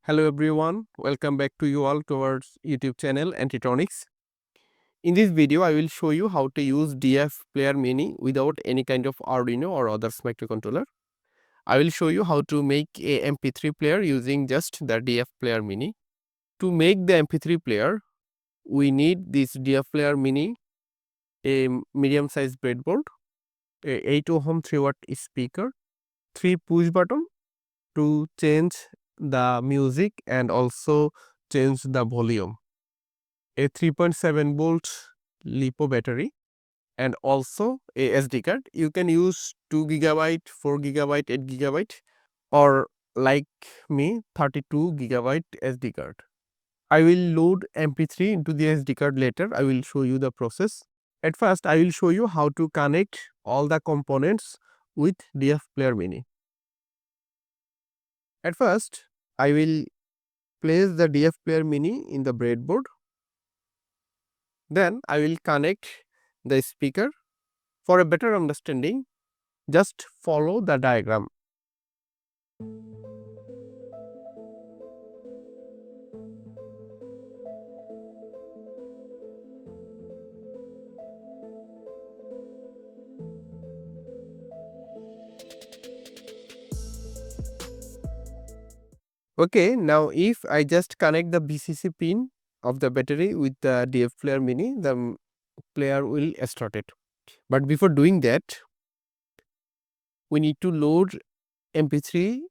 Hello everyone, welcome back to you all towards YouTube channel Antitronics. In this video, I will show you how to use DFPlayer Mini without any kind of Arduino or others microcontroller. I will show you how to make a MP3 player using just the DFPlayer Mini. To make the MP3 player, we need this DFPlayer Mini, a medium-sized breadboard, a 8 ohm 3-watt speaker, 3 push button to change the music and also change the volume, a 3.7 volt LiPo battery, and also a SD card. You can use 2 GB, 4 GB, 8 GB, or like me 32 GB SD card. I will load MP3 into the SD card later. I will show you the process. At first, I will show you how to connect all the components with DFPlayer Mini. At first, I will place the DFPlayer Mini in the breadboard. Then I will connect the speaker. For a better understanding, just follow the diagram. Okay, now if I just connect the VCC pin of the battery with the DFPlayer Mini, the player will start it. But before doing that, we need to load MP3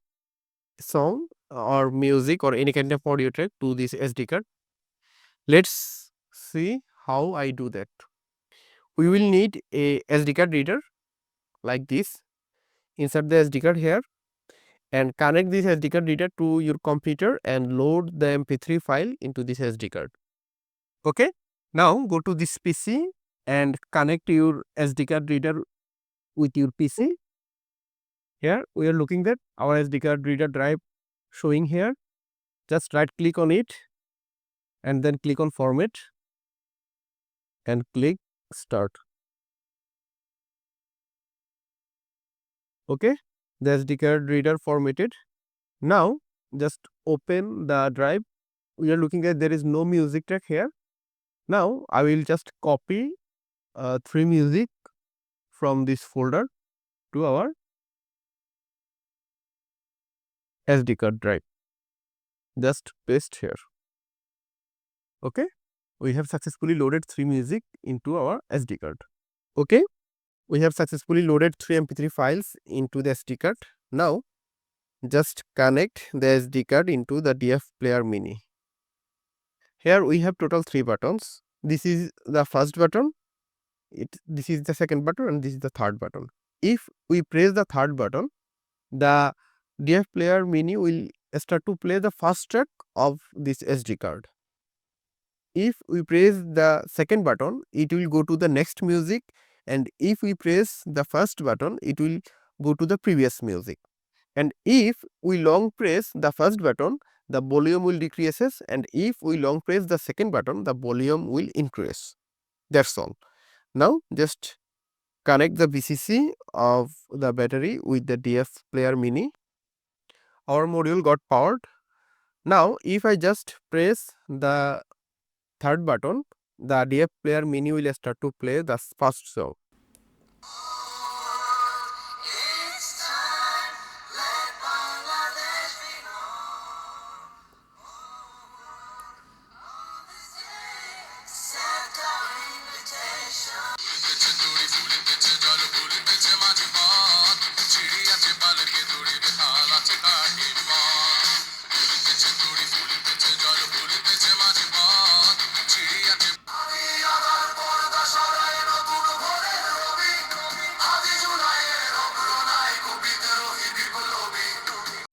song or music or any kind of audio track to this SD card. Let's see how I do that. We will need a SD card reader like this. Insert the SD card here and connect this SD card reader to your computer and load the MP3 file into this SD card. Okay, now go to this PC and connect your SD card reader with your PC. Here we are looking at our SD card reader drive showing here. Just right click on it and then click on format and click start. Okay, the SD card reader formatted. Now just open the drive. We are looking at there is no music track here. Now I will just copy 3 music from this folder to our SD card drive. Just paste here. Okay, we have successfully loaded 3 music into our SD card. Okay, we have successfully loaded 3 MP3 files into the SD card. Now just connect the SD card into the DFPlayer Mini. Here we have total 3 buttons. This is the first button, this is the second button, and this is the third button. If we press the third button, the DFPlayer Mini will start to play the first track of this SD card. If we press the second button, it will go to the next music, and if we press the first button, it will go to the previous music. And if we long press the first button, the volume will decreases, and if we long press the second button, the volume will increase. That's all. Now just connect the VCC of the battery with the DFPlayer Mini. Our module got powered. Now if I just press the third button, the DFPlayer Mini will start to play the first song.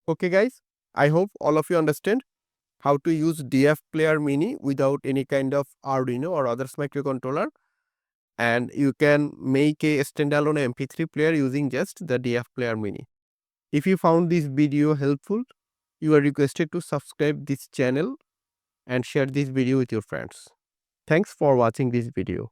Okay guys, I hope all of you understand how to use DFPlayer Mini without any kind of Arduino or others microcontroller, and you can make a standalone MP3 player using just the DFPlayer Mini. If you found this video helpful, you are requested to subscribe this channel and share this video with your friends. Thanks for watching this video.